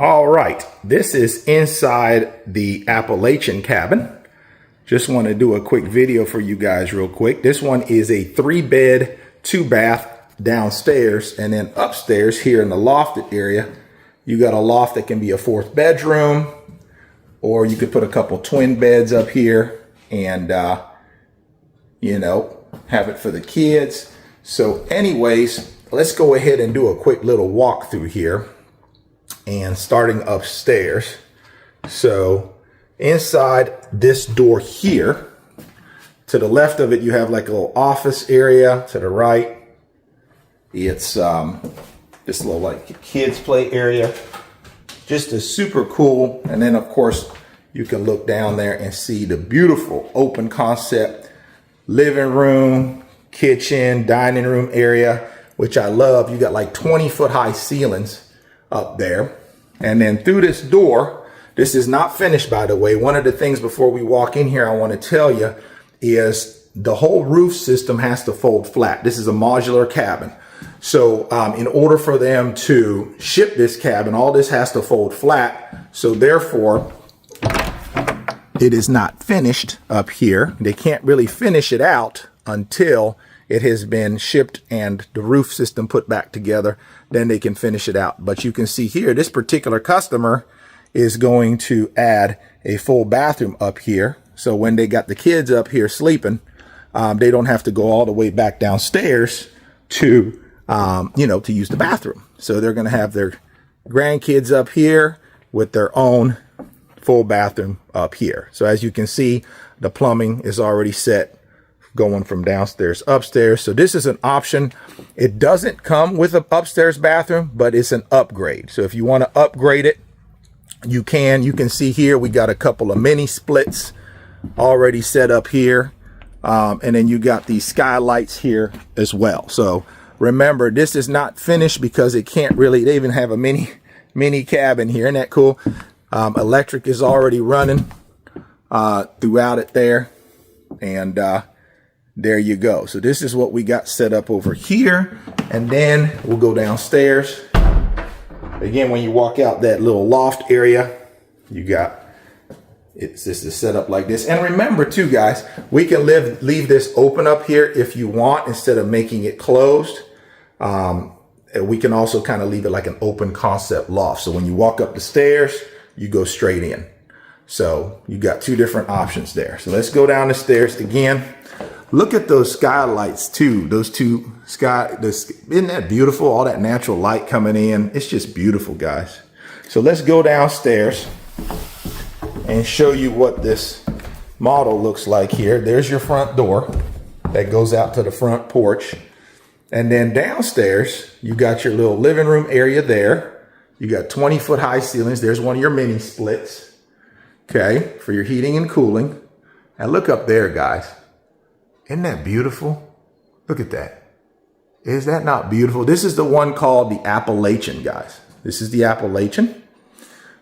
All right, this is inside the Appalachian cabin. Just want to do a quick video for you guys real quick. This one is a 3-bed, 2-bath downstairs, and then upstairs here in the lofted area, you got a loft that can be a 4th bedroom, or you could put a couple twin beds up here and, you know, have it for the kids. So anyways, let's go ahead and do a quick little walkthrough here. And starting upstairs, so inside this door here, to the left of it you have like a little office area. To the right, it's this little like kids play area. Just a super cool. And then of course you can look down there and see the beautiful open concept living room, kitchen, dining room area, which I love. You got like 20-foot high ceilings up there. And then through this door, this is not finished, by the way. One of the things before we walk in here I want to tell you is the whole roof system has to fold flat. This is a modular cabin. So in order for them to ship this cabin, all this has to fold flat. So therefore, it is not finished up here. They can't really finish it out until it has been shipped and the roof system put back together. Then they can finish it out. But you can see here, this particular customer is going to add a full bathroom up here. So when they got the kids up here sleeping, they don't have to go all the way back downstairs to, you know, to use the bathroom. So they're going to have their grandkids up here with their own full bathroom up here. So as you can see, the plumbing is already set, going from downstairs upstairs. So this is an option. It doesn't come with an upstairs bathroom, but it's an upgrade. So if you want to upgrade it, you can. You can see here we got a couple of mini splits already set up here, and then you got these skylights here as well. So remember, this is not finished because it can't really, they even have a mini cabin here. Isn't that cool? Electric is already running throughout it there, and there you go. So this is what we got set up over here. And then we'll go downstairs. Again, when you walk out that little loft area, you got, this is set up like this. And remember too, guys, we can leave this open up here if you want, instead of making it closed. We can also kind of leave it like an open concept loft. So when you walk up the stairs, you go straight in. So you got 2 different options there. So let's go down the stairs again. Look at those skylights too. Those 2 isn't that beautiful? All that natural light coming in. It's just beautiful, guys. So let's go downstairs and show you what this model looks like here. There's your front door that goes out to the front porch. And then downstairs, you got your little living room area there. You got 20-foot high ceilings. There's one of your mini splits, okay, for your heating and cooling. And look up there, guys. Isn't that beautiful? Look at that. Is that not beautiful? This is the one called the Appalachian, guys. This is the Appalachian.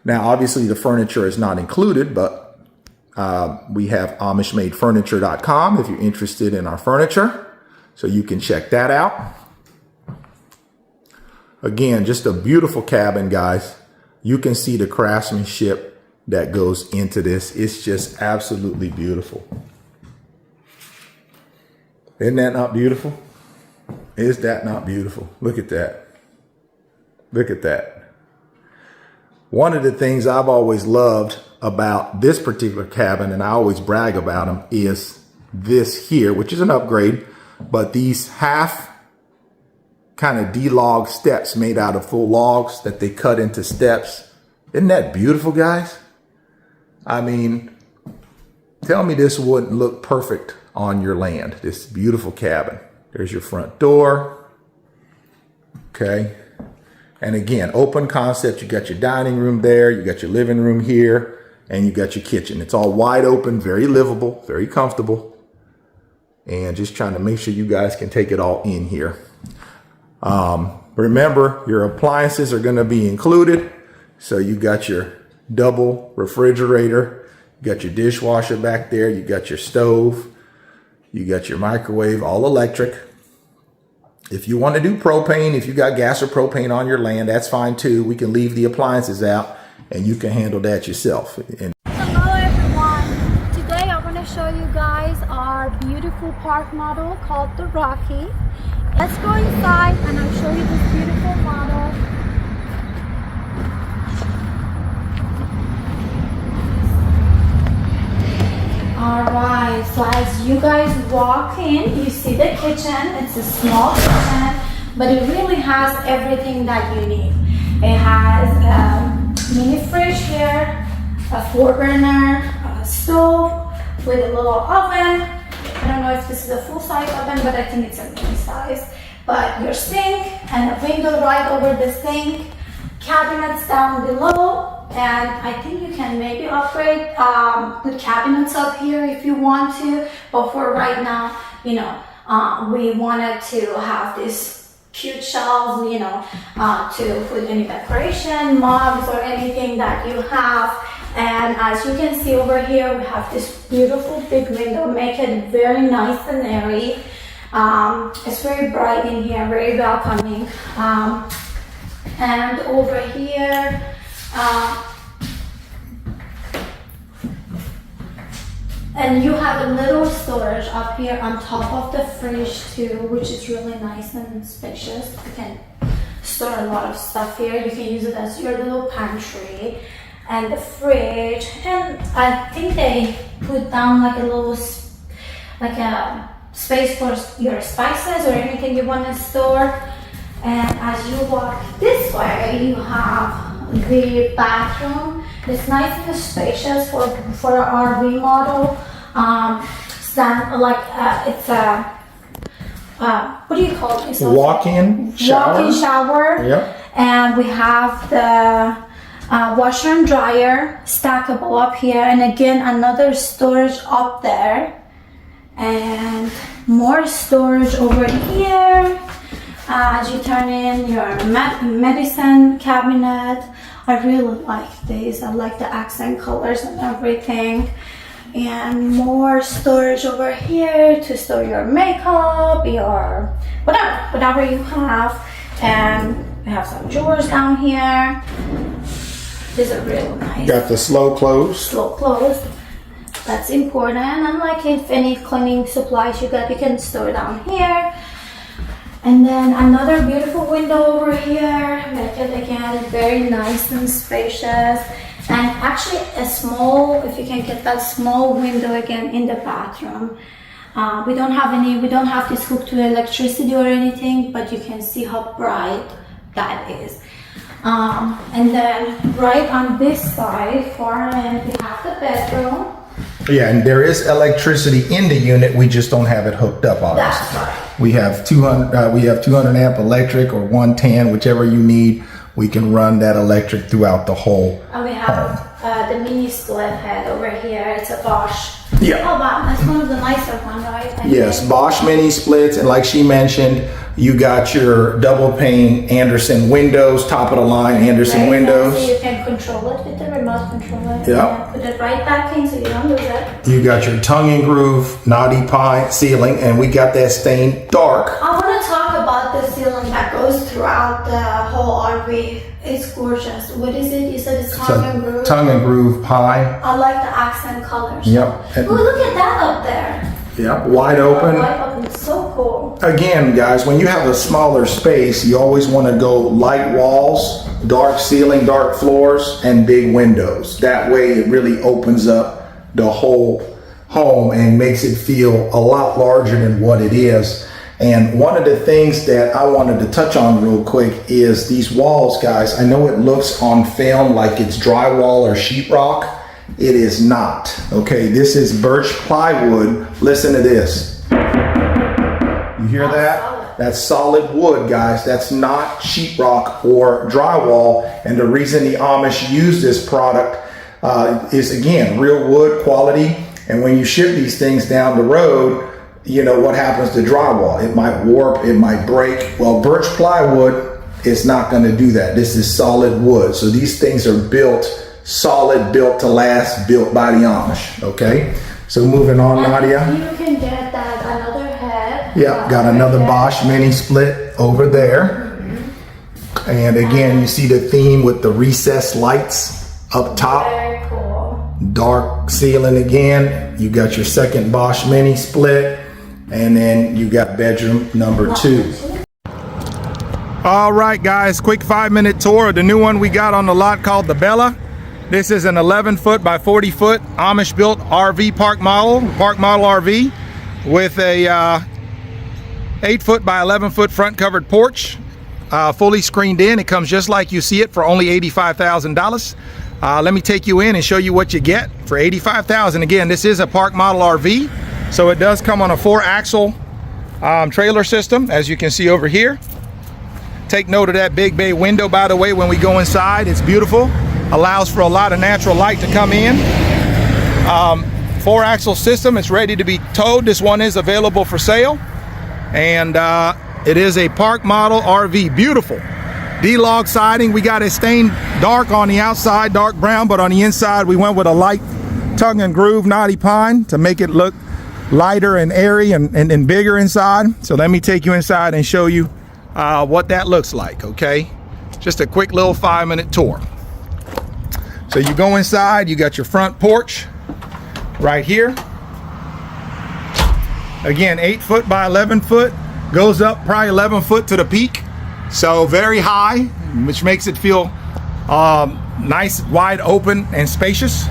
Now, obviously, the furniture is not included, but we have AmishMadeFurniture.com if you're interested in our furniture. So you can check that out. Again, just a beautiful cabin, guys. You can see the craftsmanship that goes into this. It's just absolutely beautiful. Isn't that not beautiful? Is that not beautiful? Look at that. Look at that. One of the things I've always loved about this particular cabin, and I always brag about them, is this here, which is an upgrade, but these half kind of D-log steps made out of full logs that they cut into steps. Isn't that beautiful, guys? I mean, tell me this wouldn't look perfect on your land. This beautiful cabin. There's your front door. Okay. And again, open concept. You got your dining room there. You got your living room here. And you got your kitchen. It's all wide open, very livable, very comfortable. And just trying to make sure you guys can take it all in here. Remember, your appliances are going to be included. So you got your double refrigerator. You got your dishwasher back there. You got your stove. You got your microwave, all electric. If you want to do propane, if you got gas or propane on your land, that's fine too. We can leave the appliances out and you can handle that yourself. And hello everyone. Today I want to show you guys our beautiful park model called the Rocky. Let's go inside and I'll show you this beautiful model. Alright, so as you guys walk in, you see the kitchen. It's a small kitchen, but it really has everything that you need. It has a mini fridge here, a 4-burner stove with a little oven. I don't know if this is a full-size oven, but I think it's a mini size. But your sink and a window right over the sink, cabinets down below. And I think you can maybe upgrade with cabinets up here if you want to, but for right now, you know, we wanted to have these cute shelves, you know, to put any decoration, mugs or anything that you have. And as you can see over here, we have this beautiful big window, make it very nice and airy. It's very bright in here, very welcoming. And over here, and you have a little storage up here on top of the fridge too, which is really nice and spacious. You can store a lot of stuff here. You can use it as your little pantry and the fridge. And I think they put down like a little, like a space for your spices or anything you want to store. And as you walk this way, you have the bathroom. It's nice and spacious for our remodel. It's a what do you call it? walk-in shower. Walk-in shower. Yep. And we have the washer and dryer stackable up here, and again another storage up there, and more storage over here. As you turn in your medicine cabinet, I really like these. I like the accent colors and everything. And more storage over here to store your makeup, your whatever you have. And we have some drawers down here. These are really nice. Got the slow close. Slow close. That's important. And like if any cleaning supplies you got, you can store down here. And then another beautiful window over here, make it again very nice and spacious. And actually a small, if you can get that small window again in the bathroom. We don't have this hooked to electricity or anything, but you can see how bright that is. And then right on this side, far end, we have the bedroom. Yeah, and there is electricity in the unit. We just don't have it hooked up, obviously. That's right. We have 200 amp electric or 110, whichever you need. We can run that electric throughout the whole And we have the mini split head over here. It's a Bosch. Yeah. Oh wow, that's one of the nicer ones, right? Yes, Bosch mini splits, and like she mentioned, you got your double pane Anderson windows, top of the line Anderson windows. So you can control it with the remote controller. Yeah. Put it right back in so you don't lose it. You got your tongue and groove knotty pine ceiling, and we got that stained dark. I want to talk about the ceiling that goes throughout the whole RV. It's gorgeous. What is it? You said it's tongue and groove? Tongue and groove pine. I like the accent colors. Yep. Oh, look at that up there. Yep, wide open. Wide open. It's so cool. Again, guys, when you have a smaller space, you always want to go light walls, dark ceiling, dark floors, and big windows. That way it really opens up the whole home and makes it feel a lot larger than what it is. And one of the things that I wanted to touch on real quick is these walls, guys. I know it looks on film like it's drywall or sheetrock. It is not. Okay, this is birch plywood. Listen to this. You hear that? That's solid wood, guys. That's not sheetrock or drywall. And the reason the Amish use this product is, again, real wood quality. And when you ship these things down the road, you know what happens to drywall. It might warp, it might break. Well, birch plywood is not going to do that. This is solid wood. So these things are built solid, built to last, built by the Amish. Okay, so moving on, Nadia. You can get that another head Yep, got another Bosch mini split over there. And again, you see the theme with the recessed lights up top. Very cool. Dark ceiling again. You got your second Bosch mini split. And then you got bedroom number 2. All right, guys, quick 5-minute tour of the new one we got on the lot called the Bella. This is an 11-foot by 40-foot Amish built RV park model RV with a 8-foot by 11-foot front covered porch, fully screened in. It comes just like you see it for only $85,000. Let me take you in and show you what you get for $85,000. Again, this is a park model RV, so it does come on a 4-axle trailer system, as you can see over here. Take note of that big bay window, by the way, when we go inside. It's beautiful. Allows for a lot of natural light to come in. 4-axle system. It's ready to be towed. This one is available for sale. And it is a park model RV. Beautiful. D-log siding. We got it stained dark on the outside, dark brown, but on the inside we went with a light tongue and groove knotty pine to make it look lighter and airy and bigger inside. So let me take you inside and show you what that looks like, okay? Just a quick little 5-minute tour. So you go inside, you got your front porch right here. Again, 8-foot by 11-foot, goes up probably 11 foot to the peak. So very high, which makes it feel nice, wide open and spacious.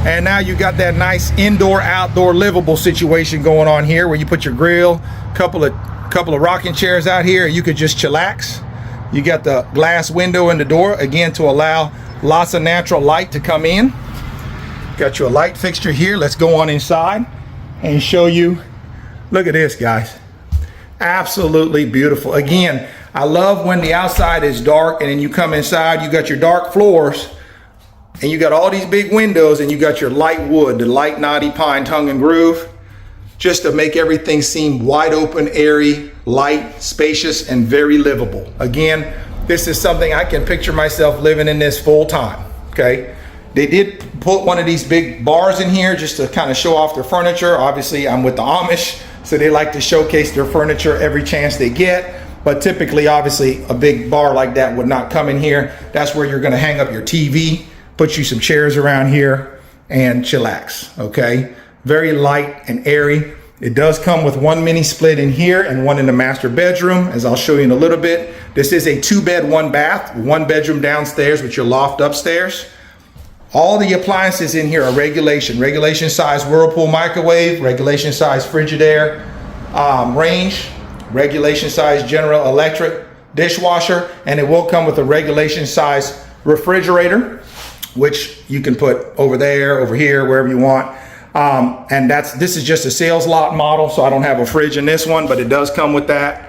And now you got that nice indoor, outdoor livable situation going on here where you put your grill, couple of rocking chairs out here, you could just chillax. You got the glass window in the door, again, to allow lots of natural light to come in. Got your light fixture here. Let's go on inside and show you. Look at this, guys. Absolutely beautiful. Again, I love when the outside is dark and then you come inside, you got your dark floors and you got all these big windows and you got your light wood, the light knotty pine tongue and groove, just to make everything seem wide open, airy, light, spacious, and very livable. Again, this is something I can picture myself living in this full time, okay? They did put one of these big bars in here just to kind of show off their furniture. Obviously, I'm with the Amish, so they like to showcase their furniture every chance they get. But typically, obviously, a big bar like that would not come in here. That's where you're gonna hang up your TV, put you some chairs around here, and chillax, okay? Very light and airy. It does come with one mini split in here and one in the master bedroom, as I'll show you in a little bit. This is a 2-bed, 1-bath, 1 bedroom downstairs with your loft upstairs. All the appliances in here are regulation size Whirlpool microwave, regulation size Frigidaire range, regulation size General Electric dishwasher, and it will come with a regulation size refrigerator, which you can put over there, over here, wherever you want. And this is just a sales lot model, so I don't have a fridge in this one, but it does come with that.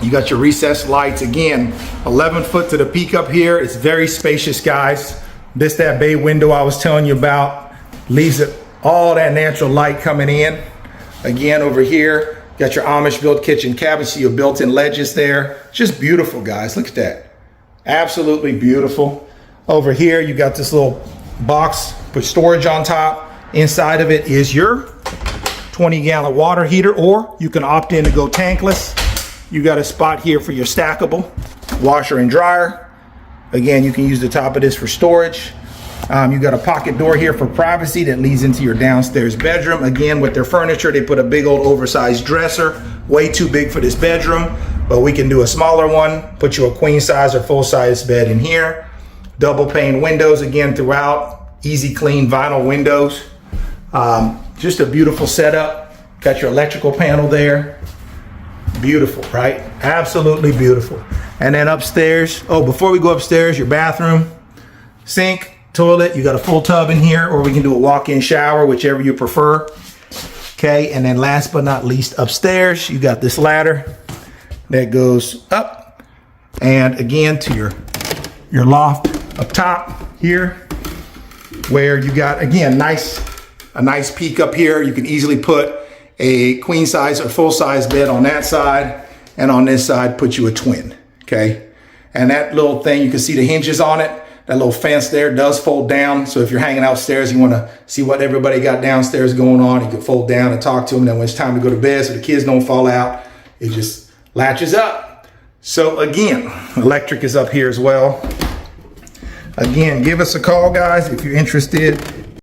You got your recessed lights. Again, 11 foot to the peak up here. It's very spacious, guys. That bay window I was telling you about leaves it all that natural light coming in. Again, over here, got your Amish built kitchen cabinet, so your built-in ledges there. Just beautiful, guys. Look at that. Absolutely beautiful. Over here, you got this little box, put storage on top. Inside of it is your 20-gallon water heater, or you can opt in to go tankless. You got a spot here for your stackable washer and dryer. Again, you can use the top of this for storage. You got a pocket door here for privacy that leads into your downstairs bedroom. Again, with their furniture, they put a big old oversized dresser, way too big for this bedroom, but we can do a smaller one, put you a queen size or full size bed in here. Double pane windows again throughout, easy clean vinyl windows. Just a beautiful setup. Got your electrical panel there. Beautiful, right? Absolutely beautiful. And then upstairs, before we go upstairs, your bathroom, sink, toilet. You got a full tub in here, or we can do a walk-in shower, whichever you prefer. Okay, and then last but not least, upstairs, you got this ladder that goes up, and again to your loft up top here, where you got, again, a nice peak up here. You can easily put a queen size or full size bed on that side, and on this side put you a twin. Okay, and that little thing, you can see the hinges on it. That little fence there does fold down. So if you're hanging outstairs, you want to see what everybody got downstairs going on, you can fold down and talk to them. Then when it's time to go to bed so the kids don't fall out, it just latches up. So again, electric is up here as well. Again, give us a call, guys, if you're interested